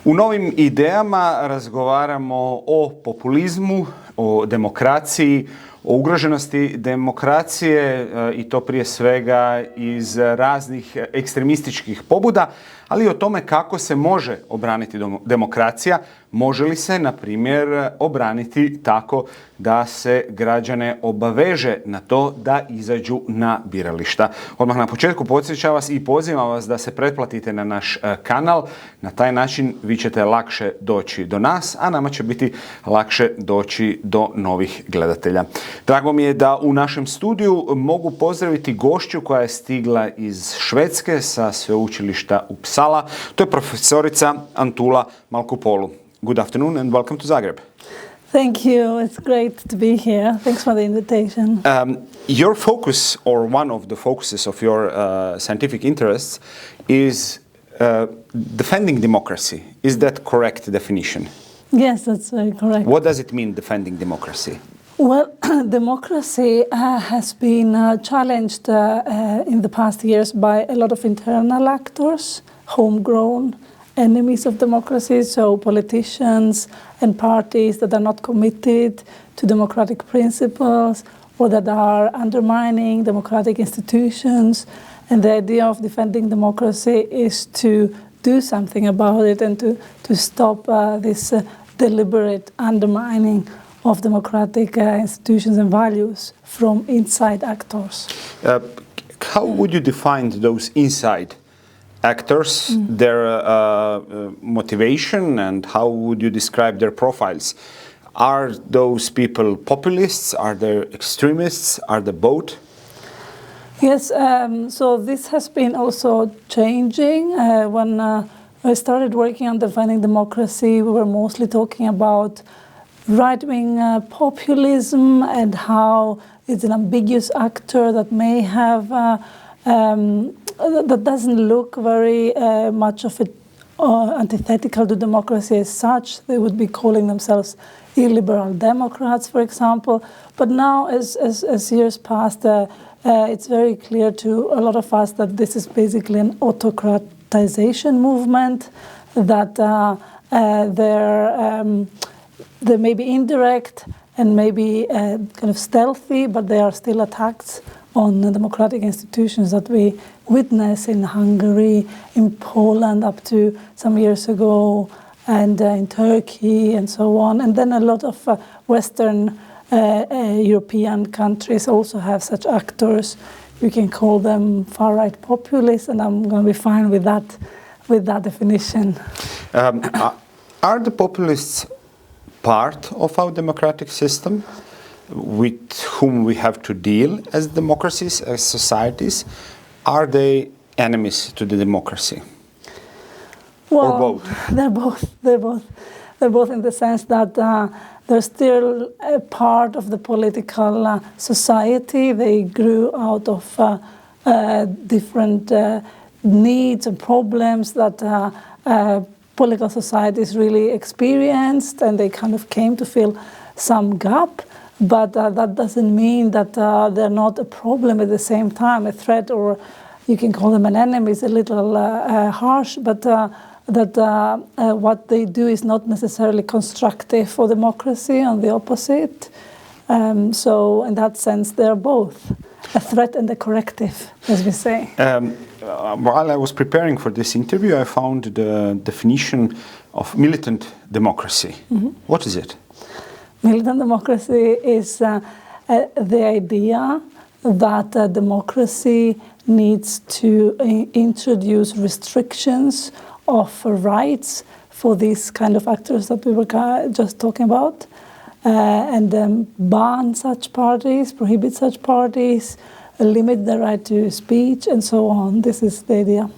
U novim idejama razgovaramo o populizmu, o demokraciji, o ugroženosti demokracije i to prije svega iz raznih ekstremističkih pobuda, ali i o tome kako se može obraniti demokracija. Može li se, na primjer, obraniti tako da se građane obaveže na to da izađu na birališta. Odmah na početku podsjećam vas i pozivam vas da se pretplatite na naš kanal. Na taj način vi ćete lakše doći do nas, a nama će biti lakše doći do novih gledatelja. Drago mi je da u našem studiju mogu pozdraviti gošću koja je stigla iz Švedske sa Sveučilišta Uppsala. To je profesorica Anthoula Malkopoulou. Good afternoon and welcome to Zagreb. Thank you. It's great to be here. Thanks for the invitation. Your focus, or one of the focuses of your scientific interests, is defending democracy. Is that correct definition? Yes, that's very correct. What does it mean, defending democracy? Well, democracy has been challenged in the past years by a lot of internal actors, homegrown enemies of democracy, so politicians and parties that are not committed to democratic principles or that are undermining democratic institutions. And the idea of defending democracy is to do something about it and to stop this deliberate undermining of democratic institutions and values from inside actors. How would you define those inside actors, their motivation, and how would you describe their profiles? Are those people populists? Are they extremists? Are they both? Yes, so this has been also changing. When I started working on defining democracy, we were mostly talking about right-wing populism and how it's an ambiguous actor that may have that doesn't look very much of it antithetical to democracy as such. They would be calling themselves illiberal Democrats, for example. But now, as years passed, it's very clear to a lot of us that this is basically an autocratization movement, that they may be indirect and maybe kind of stealthy, but they are still attacks on the democratic institutions that we witness in Hungary, in Poland up to some years ago, and in Turkey and so on. And then a lot of Western European countries also have such actors. You can call them far-right populists, and I'm going to be fine with that definition. Are the populists part of our democratic system with whom we have to deal as democracies, as societies? Are they enemies to the democracy? Well, or both? They're both in the sense that they're still a part of the political society. They grew out of different needs and problems that political societies really experienced, and they kind of came to fill some gap. But that doesn't mean that they're not a problem at the same time, a threat, or you can call them an enemy. Is a little harsh, but that what they do is not necessarily constructive for democracy, on the opposite. So in that sense, they're both a threat and a corrective, as we say. While I was preparing for this interview, I found the definition of militant democracy. Mm-hmm. What is it? Militant democracy is the idea that democracy needs to introduce restrictions of rights for these kind of actors that we were just talking about, and ban such parties, prohibit such parties, limit the right to speech, and so on. This is the idea.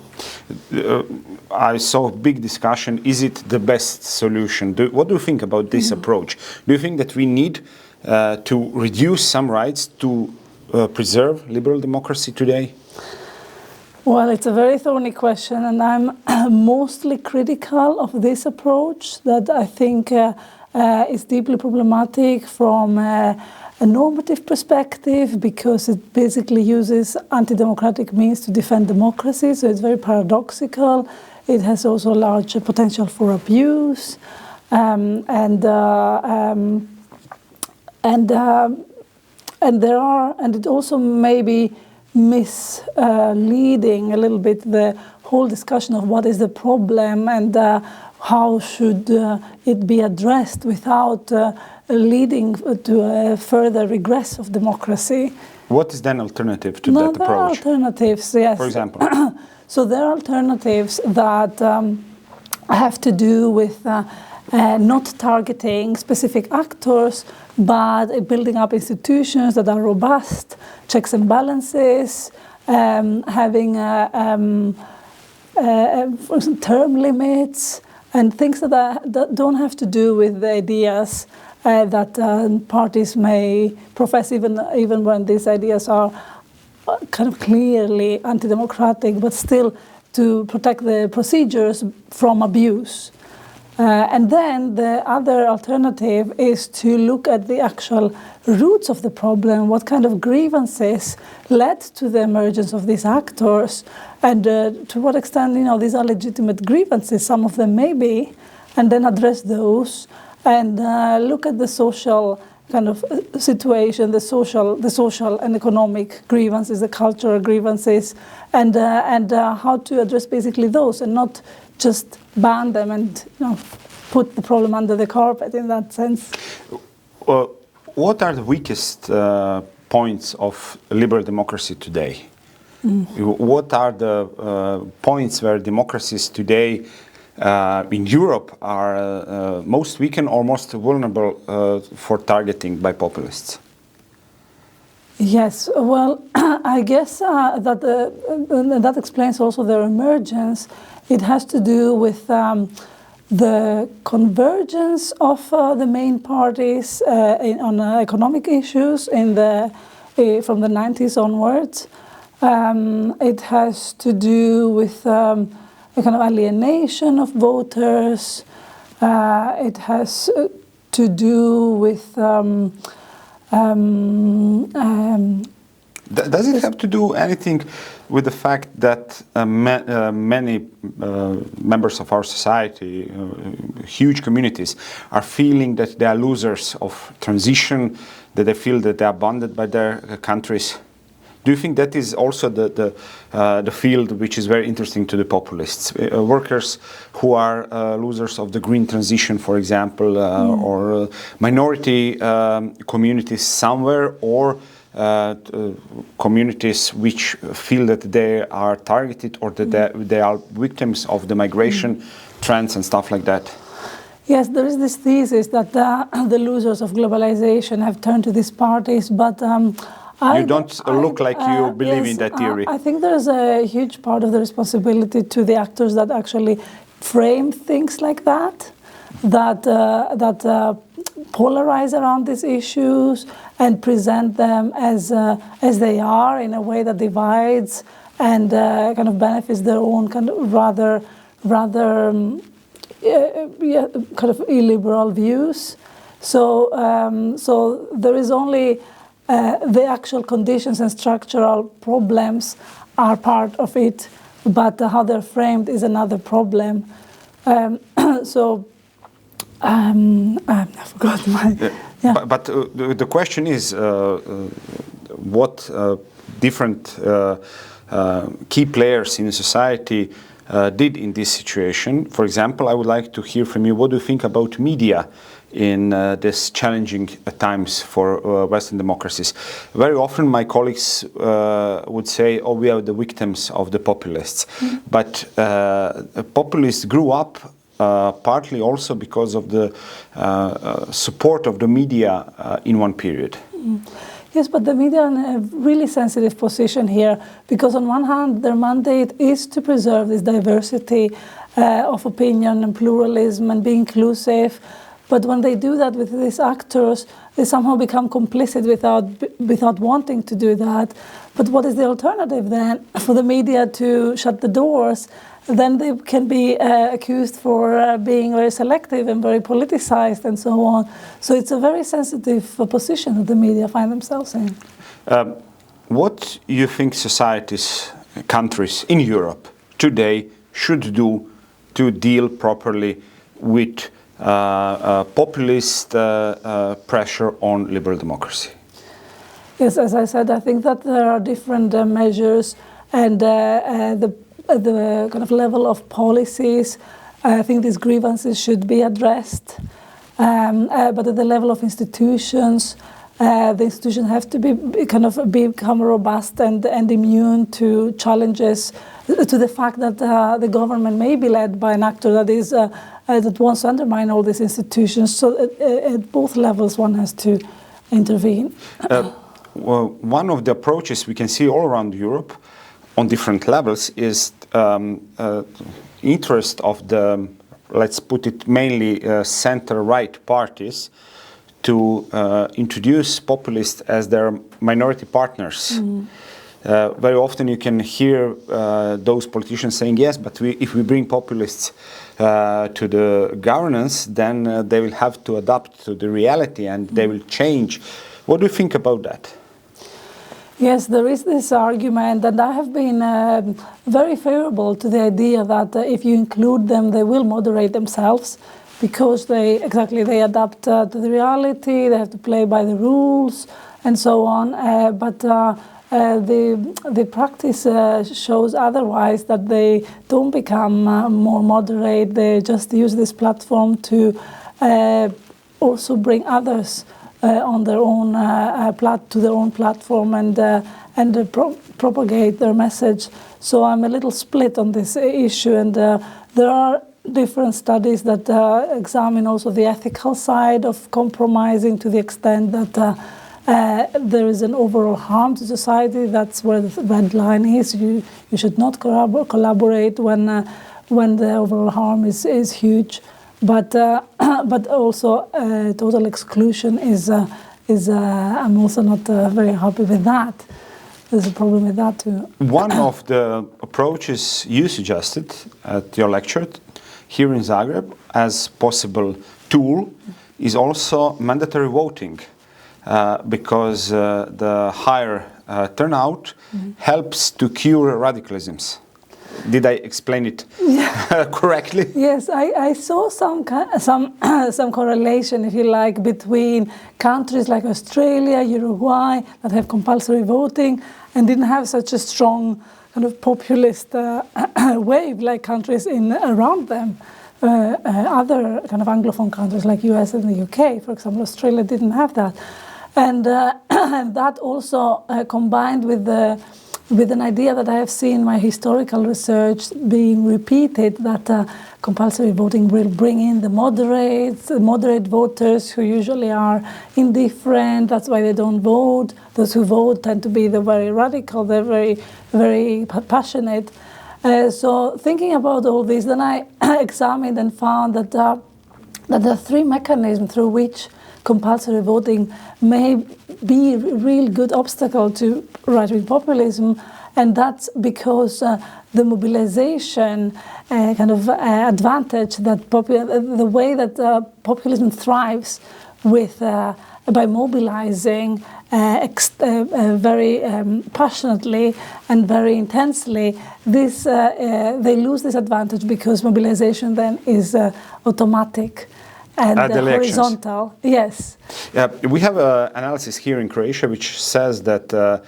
I saw a big discussion. Is it the best solution? What do you think about this approach? Do you think that we need to reduce some rights to preserve liberal democracy today? Well, it's a very thorny question, and I'm mostly critical of this approach that I think is deeply problematic from a normative perspective, because it basically uses anti-democratic means to defend democracy. So it's very paradoxical. it has also large potential for abuse, and it also may be misleading a little bit the whole discussion of what is the problem and how should it be addressed without leading to a further regress of democracy. What is then alternative to that approach? There are alternatives, yes. For example? So there are alternatives that have to do with not targeting specific actors, but building up institutions that are robust, checks and balances, having for example, term limits, and things that don't have to do with the ideas that parties may profess, even when these ideas are kind of clearly anti-democratic, but still to protect the procedures from abuse. And then the other alternative is to look at the actual roots of the problem, what kind of grievances led to the emergence of these actors, and to what extent, these are legitimate grievances, some of them may be, and then address those, and look at the social kind of situation, the social and economic grievances, the cultural grievances, and how to address basically those, and not just ban them and put the problem under the carpet in that sense. What are the weakest points of liberal democracy today? What are the points where democracies today in Europe are most weakened or most vulnerable for targeting by populists? Yes, well, I guess that explains also their emergence. It has to do with the convergence of the main parties on economic issues from the 90s onwards. It has to do with a kind of alienation of voters. It has to do with does it have to do anything with the fact that many members of our society, huge communities, are feeling that they are losers of transition, that they feel that they are abandoned by their countries? Do you think that is also the field which is very interesting to the populists? Workers who are losers of the green transition, for example, or minority communities somewhere, or communities which feel that they are targeted or that they are victims of the migration trends and stuff like that? Yes, there is this thesis that the losers of globalization have turned to these parties, but you don't look like you believe in that theory. I think there's a huge part of the responsibility to the actors that actually frame things like that polarize around these issues and present them as they are in a way that divides and kind of benefits their own kind of rather kind of illiberal views. So there is only the actual conditions and structural problems are part of it, but how they're framed is another problem. I forgot my... Yeah. But the question is what different key players in society did in this situation. For example, I would like to hear from you, what do you think about media in this challenging times for Western democracies? Very often my colleagues would say, oh, we are the victims of the populists. Mm-hmm. But populists grew up partly also because of the support of the media in one period. Mm. Yes, but the media are in a really sensitive position here, because on one hand, their mandate is to preserve this diversity of opinion and pluralism and be inclusive. But when they do that with these actors, they somehow become complicit without wanting to do that. But what is the alternative then? For the media to shut the doors, then they can be accused for being very selective and very politicized and so on. So it's a very sensitive position that the media find themselves in. What you think societies, countries in Europe today should do to deal properly with populist pressure on liberal democracy? Yes, as I said, I think that there are different measures, and the kind of level of policies. I think these grievances should be addressed, but at the level of institutions, the institutions have to become robust and immune to challenges, to the fact that the government may be led by an actor that wants to undermine all these institutions. So at both levels, one has to intervene. Well, one of the approaches we can see all around Europe on different levels is interest of the, let's put it mainly center-right parties to introduce populists as their minority partners. Very often you can hear those politicians saying, yes, but if we bring populists to the governance, then they will have to adapt to the reality and they will change. What do you think about that? Yes, there is this argument, and I have been very favorable to the idea that if you include them, they will moderate themselves, because they adapt to the reality, they have to play by the rules, and so on. But the practice shows otherwise, that they don't become more moderate. They just use this platform to also bring others on their own to their own platform and propagate their message. So I'm a little split on this issue, and there are different studies that examine also the ethical side of compromising, to the extent that there is an overall harm to society. That's where the red line is. You should not collaborate when the overall harm is huge. But also total exclusion is I'm also not very happy with that. There's a problem with that too. One of the approaches you suggested at your lecture here in Zagreb as possible tool is also mandatory voting, because the higher turnout helps to cure radicalisms. Did I explain it correctly? Yes, I saw some correlation, if you like, between countries like Australia, Uruguay, that have compulsory voting and didn't have such a strong kind of populist wave like countries around them. Other kind of Anglophone countries like US and the UK, for example, Australia didn't have that. And that also combined with an idea that I have seen in my historical research being repeated, that compulsory voting will bring in the moderate voters who usually are indifferent. That's why they don't vote. Those who vote tend to be the very radical, they're very, very passionate. So thinking about all this, then I examined and found that there are three mechanisms through which compulsory voting may be a real good obstacle to right-wing populism, and that's because the mobilization advantage that the way that populism thrives with by mobilizing very passionately and very intensely, they lose this advantage because mobilization then is automatic and horizontal. Yes. We have an analysis here in Croatia which says that the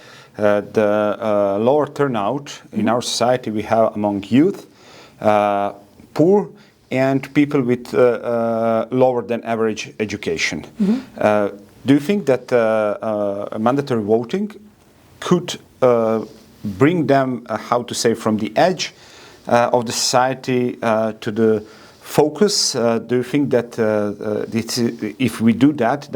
lower turnout in our society we have among youth, poor, and people with lower than average education. Do you think that mandatory voting could bring them, from the edge of the society to the focus? Do you think that if we do that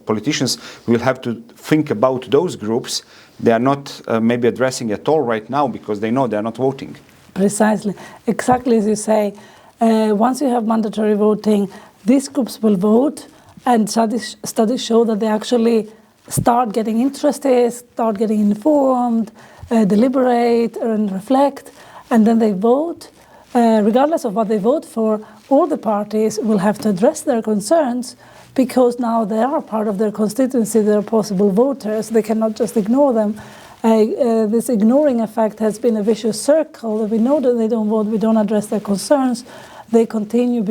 politicians will have to think about those groups they are not maybe addressing at all right now because they know they are not voting? Precisely. Exactly as you say. Once you have mandatory voting, these groups will vote, and studies show that they actually start getting interested, start getting informed, deliberate and reflect, and then they vote. Regardless of what they vote for, all the parties will have to address their concerns because now they are part of their constituency, they are possible voters, they cannot just ignore them. this ignoring effect has been a vicious circle. We know that they don't vote, we don't address their concerns, they continue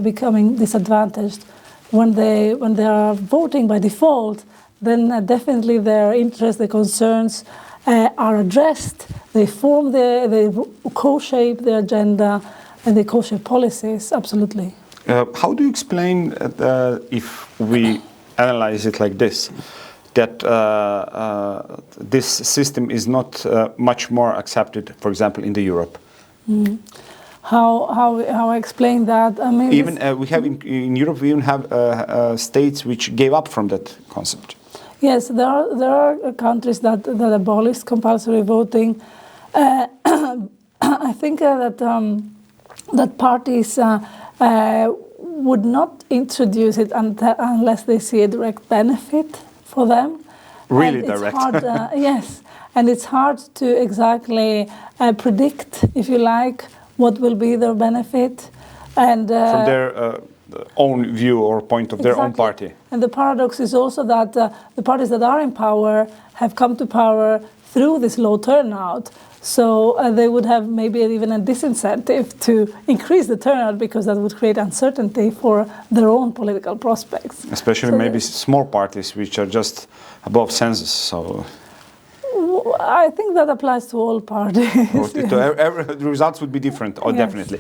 becoming disadvantaged. When they are voting by default, then definitely their interests, their concerns are addressed. They co-shape the agenda, and they co-shape policies. Absolutely. How do you explain, if we analyze it like this, that this system is not much more accepted, for example, in the Europe? How I explain that? I mean, even we have in Europe, we even have states which gave up from that concept. Yes, there are countries that abolished compulsory voting. I think that parties would not introduce it unless they see a direct benefit for them. Really and direct. It's hard, yes, and it's hard to exactly predict, if you like, what will be their benefit. And from their own view or point of their own party. And the paradox is also that the parties that are in power have come to power through this low turnout. So they would have maybe even a disincentive to increase the turnout, because that would create uncertainty for their own political prospects. Especially so maybe small parties which are just above census. So I think that applies to all parties. The results would be different, yes. Definitely.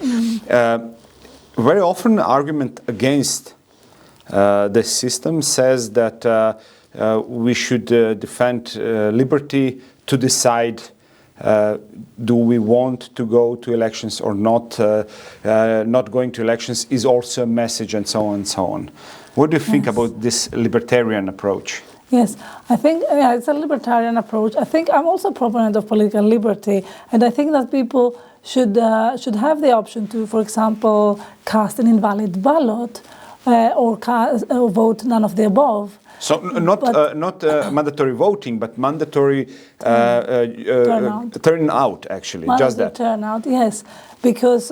Very often the argument against the system says that we should defend liberty to decide do we want to go to elections or not. Not going to elections is also a message, and so on and so on. What do you think about this libertarian approach? Yes, I think it's a libertarian approach. I think I'm also a proponent of political liberty, and I think that people should have the option to, for example, cast an invalid ballot or vote none of the above. So not mandatory voting, but mandatory turnout. Actually, mandatory just that. Turnout, yes, because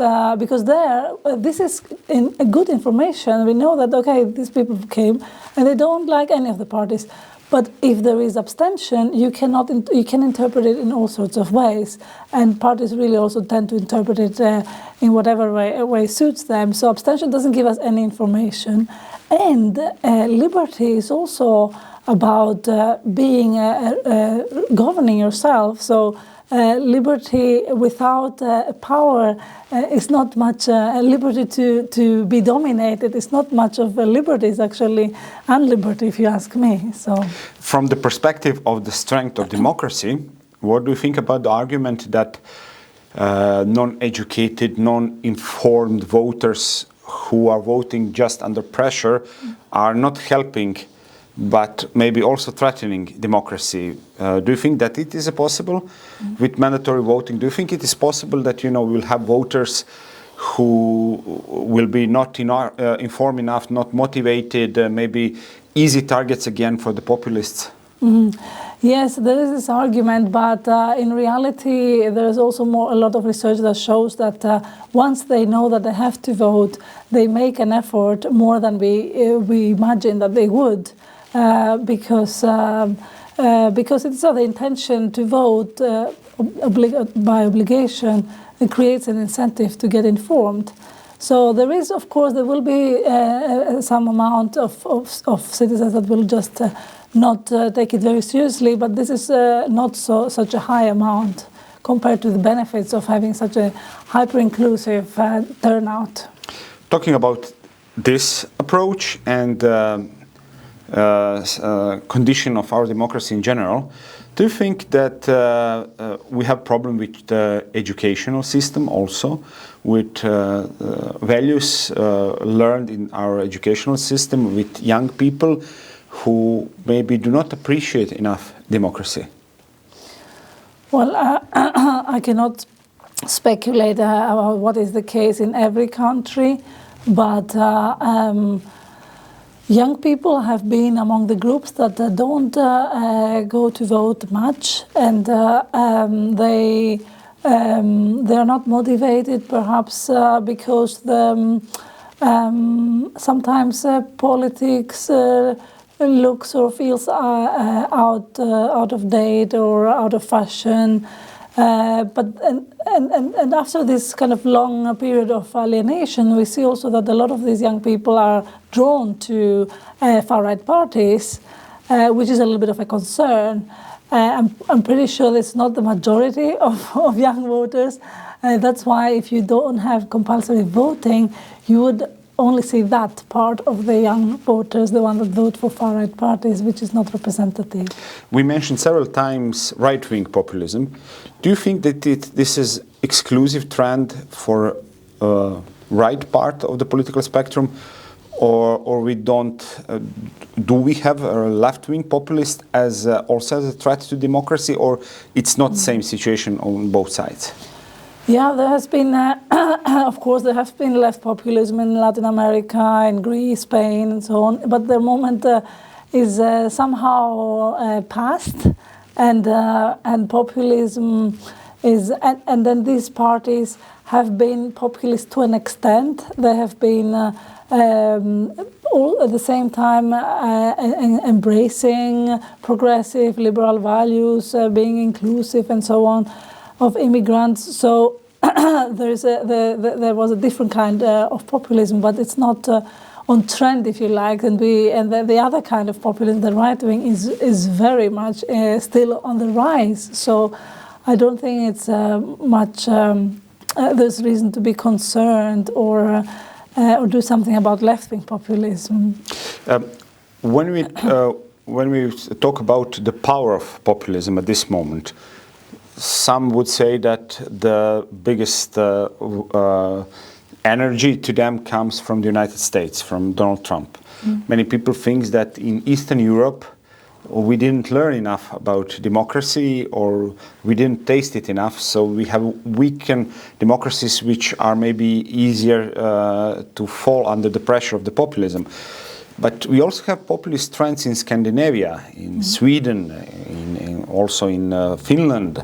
this is good information. We know that these people came and they don't like any of the parties. But if there is abstention, you can interpret it in all sorts of ways, and parties really also tend to interpret it in whatever way suits them. So abstention doesn't give us any information, and liberty is also about governing yourself. So liberty without power is not much. Liberty to be dominated is not much of a liberty. It's actually unliberty, if you ask me. So, from the perspective of the strength of democracy, what do you think about the argument that non-educated, non-informed voters who are voting just under pressure are not helping, but maybe also threatening democracy? Do you think that it is possible with mandatory voting? Do you think it is possible that we will have voters who will be not informed enough, not motivated, maybe easy targets again for the populists? Yes, there is this argument, but in reality, there is also a lot of research that shows that once they know that they have to vote, they make an effort more than we imagine that they would. Because it's the intention to vote by obligation, it creates an incentive to get informed. So there is, of course, there will be some amount of citizens that will just not take it very seriously, but this is not such a high amount compared to the benefits of having such a hyper-inclusive turnout. Talking about this approach and condition of our democracy in general, do you think that we have problem with the educational system also, with values learned in our educational system with young people who maybe do not appreciate enough democracy? Well, I cannot speculate about what is the case in every country, but young people have been among the groups that don't go to vote much, and they are not motivated, perhaps because sometimes politics looks or feels out of date or out of fashion. But after this kind of long period of alienation, we see also that a lot of these young people are drawn to far-right parties, which is a little bit of a concern. I'm pretty sure it's not the majority of young voters. That's why if you don't have compulsory voting, you would only see that part of the young voters, the one that vote for far-right parties, which is not representative. We mentioned several times right-wing populism. Do you think that this is exclusive trend for right part of the political spectrum, or we don't? Do we have a left-wing populist as also as a threat to democracy, or it's not the same situation on both sides? Yeah, there has been, of course, there has been left populism in Latin America, in Greece, Spain, and so on. But the moment is somehow past, and populism is, and then these parties have been populist to an extent. They have been all at the same time embracing progressive liberal values, being inclusive, and so on, of immigrants. So there was a different kind of populism, but it's not on trend, if you like. And the other kind of populism, the right wing, is very much still on the rise. So I don't think it's much. There's reason to be concerned or do something about left wing populism. When we talk about the power of populism at this moment, some would say that the biggest energy to them comes from the United States, from Donald Trump. Many people think that in Eastern Europe we didn't learn enough about democracy, or we didn't taste it enough, so we have weakened democracies which are maybe easier to fall under the pressure of the populism. But we also have populist trends in Scandinavia, in Sweden, also in Finland,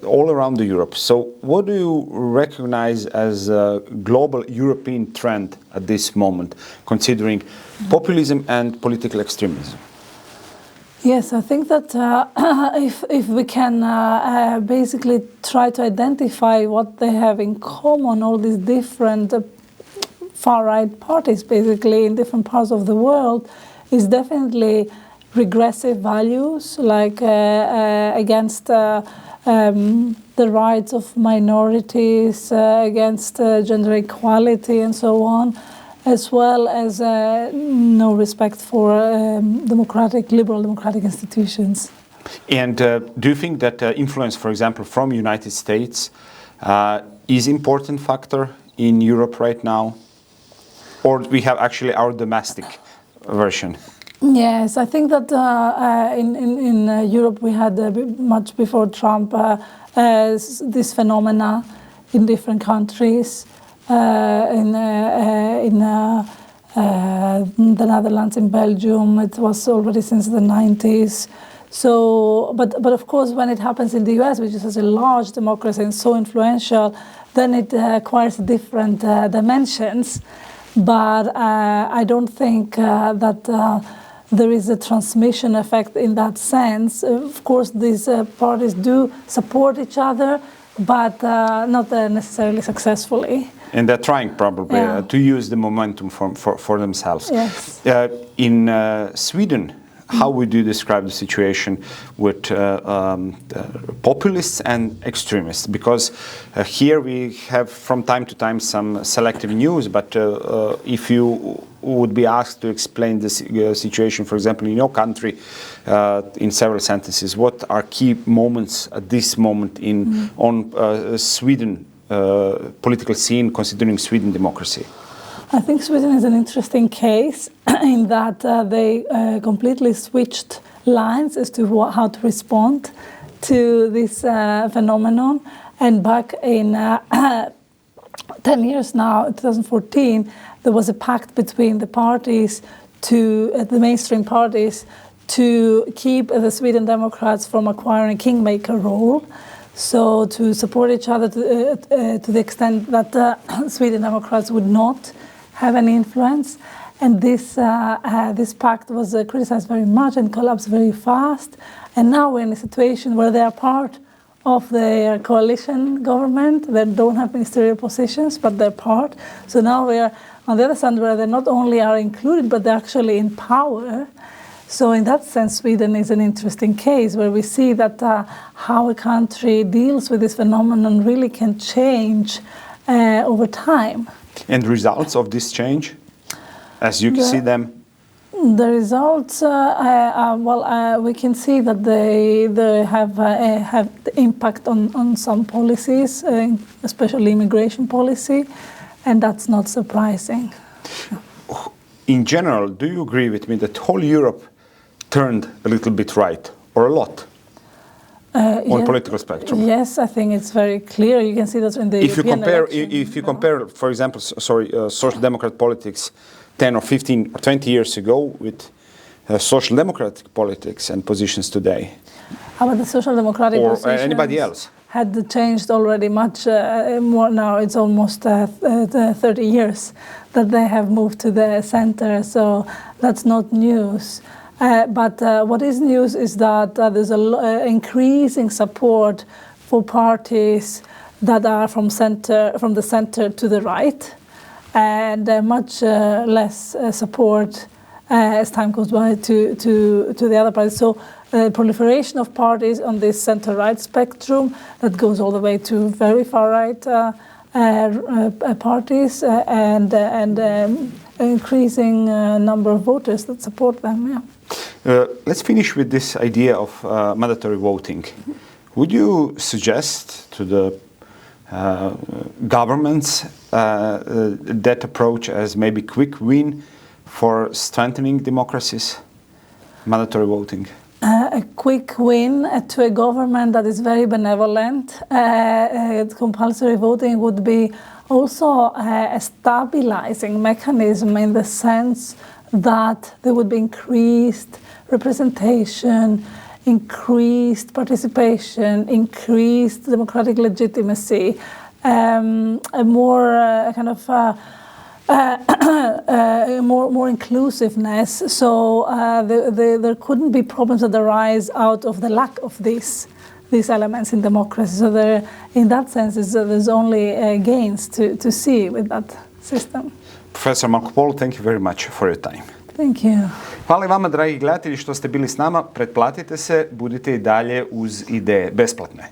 all around Europe. So what do you recognize as a global European trend at this moment, considering populism and political extremism? Yes, I think that if we can basically try to identify what they have in common, all these different far-right parties basically in different parts of the world, is definitely regressive values, like against the rights of minorities, against gender equality and so on, as well as no respect for liberal democratic institutions. And do you think that influence, for example, from United States is important factor in Europe right now? Or we have actually our domestic version? Yes, I think that in Europe we had much before Trump this phenomena in different countries. In the Netherlands, in Belgium, it was already since the 90s. So, but of course, when it happens in the US, which is such a large democracy and so influential, then it acquires different dimensions. But I don't think that there is a transmission effect in that sense. Of course, these parties do support each other, but not necessarily successfully. And they're trying probably to use the momentum for themselves. Yes. In Sweden, how would you describe the situation with populists and extremists? Because here we have from time to time some selective news, but if you would be asked to explain the situation, for example, in your country, in several sentences, what are key moments at this moment on Sweden political scene, considering Sweden democracy? I think Sweden is an interesting case in that they completely switched lines as to how to respond to this phenomenon. And back in 10 years now, 2014, there was a pact between the parties, the mainstream parties, to keep the Sweden Democrats from acquiring a kingmaker role. So to support each other to the extent that Sweden Democrats would not have any influence. And this pact was criticized very much and collapsed very fast. And now we're in a situation where they are part of the coalition government. They don't have ministerial positions, but they're part. So now we are on the other side where they not only are included, but they're actually in power. So in that sense, Sweden is an interesting case where we see that how a country deals with this phenomenon really can change over time. And results of this change, as you see them? The results, we can see that they have the impact on some policies, especially immigration policy, and that's not surprising. In general, do you agree with me that whole Europe turned a little bit right, or a lot, on political spectrum? Yes, I think it's very clear. You can see that in the European election. If you compare, for example, social democrat politics 10 or 15 or 20 years ago with social democratic politics and positions today. How about the social democratic or positions? Anybody else? Had changed already much more now. It's almost 30 years that they have moved to the center, so that's not news. But what is news is that there's increasing support for parties that are from the center to the right, and much less support as time goes by to the other parties. So proliferation of parties on this center-right spectrum that goes all the way to very far-right parties and increasing number of voters that support them. Yeah. Let's finish with this idea of mandatory voting. Would you suggest to the governments that approach as maybe quick win for strengthening democracies, mandatory voting? A quick win to a government that is very benevolent. Compulsory voting would be also a stabilizing mechanism in the sense that there would be increased representation, increased participation, increased democratic legitimacy, a more more inclusiveness. So there couldn't be problems that arise out of the lack of these elements in democracy. So there, in that sense, there's only gains to see with that system. Professor Malkopoulou, thank you very much for your time. Thank you. Hvala i vama, dragi gledatelji, što ste bili s nama. Pretplatite se, budite i dalje uz ideje besplatne.